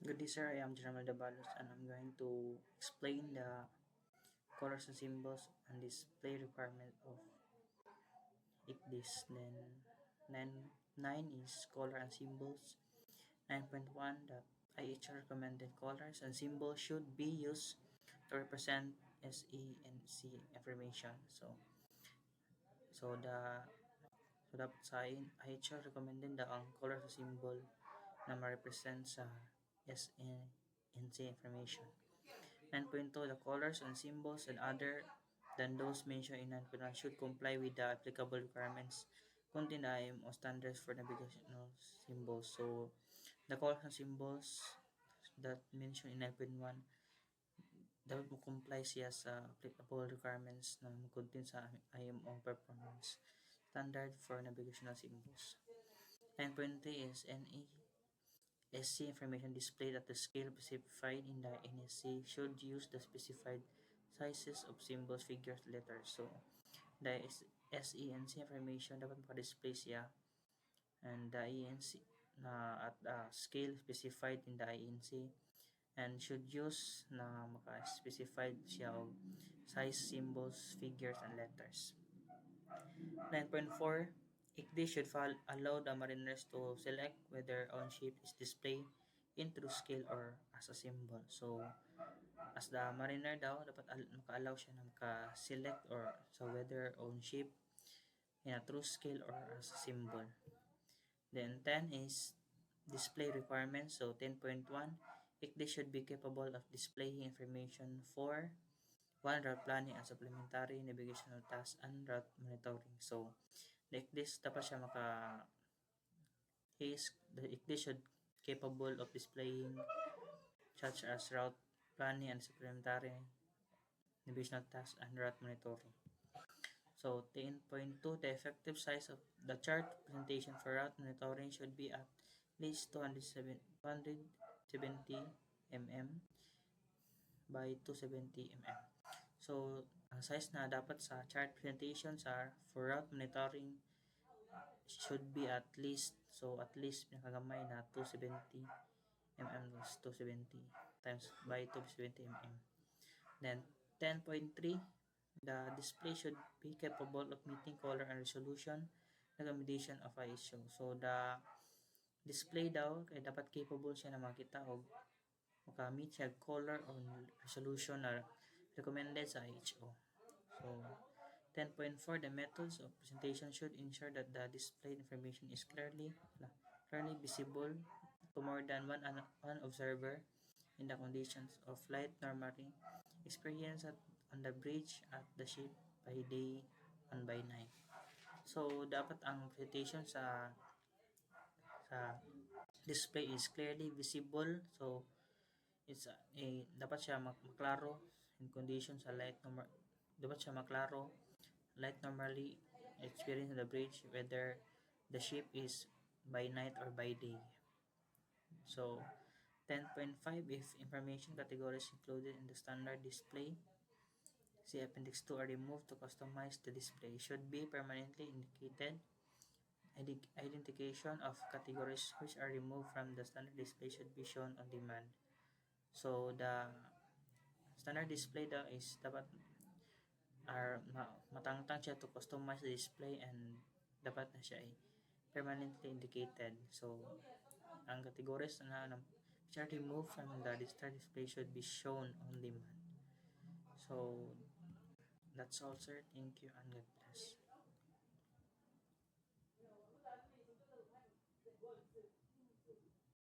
Good day, sir. I am General Dabalos and I'm going to explain the colors and symbols and display requirement of ICDIS. Then 9 is color and symbols. 9.1 that IHR recommended colors and symbols should be used to represent SE and C information. So dapat sa IHR recommended na ang color sa symbol na ma-represent sa SE and C information. 9.2 The colors and symbols and other than those mentioned in 9.1 should comply with the applicable requirements contained in o standards for navigational symbols. So, the colors and symbols that mentioned in 9.1 dapat mo comply siya sa applicable requirements na contain sa IMO performance standard for navigational symbols. 9.3 is NESC information displayed at the scale specified in the NSC should use the specified sizes of symbols, figures, letters. So, the SENC information dapat maka-display siya and the ENC na at the scale specified in the INC and should use na maka-specified siya og size, symbols, figures, and letters. 9.4 ICD should allow the mariners to select whether on ship is displayed in true scale or as a symbol. So, as the mariner daw, dapat maka-allow siya na maka-select or sa whether on ship in a true scale or as a symbol. Then 10 is display requirements. So 10.1, ICD should be capable of displaying information for one route planning and supplementary navigational tasks and route monitoring. So the ICD dapat siya the ICD should capable of displaying such as route planning and supplementary navigational tasks and route monitoring. So 10.2, the effective size of the chart presentation for route monitoring should be at least 270 mm by 270 mm. So, ang size na dapat sa chart presentation sa for route monitoring should be at least, so at least pinakagamay na 270 mm was 270 times by 270 mm. Then 10.3, the display should be capable of meeting color and resolution accommodation of ISO. So the display daw kay dapat capable siya na makita og makamit siya color or resolution na recommended sa IHO. So 10.4 the methods of presentation should ensure that the displayed information is clearly visible to more than one observer in the conditions of flight normally experienced on the bridge at the ship by day and by night. So dapat ang presentation sa display is clearly visible. So it's dapat siya maklaro in conditions sa light normal, dapat siya maklaro light normally experience on the bridge whether the ship is by night or by day. So 10.5 if information categories included in the standard display see appendix 2 are removed to customize the display should be permanently indicated. Identification of categories which are removed from the standard display should be shown on demand. So the standard display daw is dapat matangtang siya to customize the display and dapat na siya ay permanently indicated. So ang categories na which are removed from the standard display should be shown on demand. So that's all, sir. Thank you and God bless.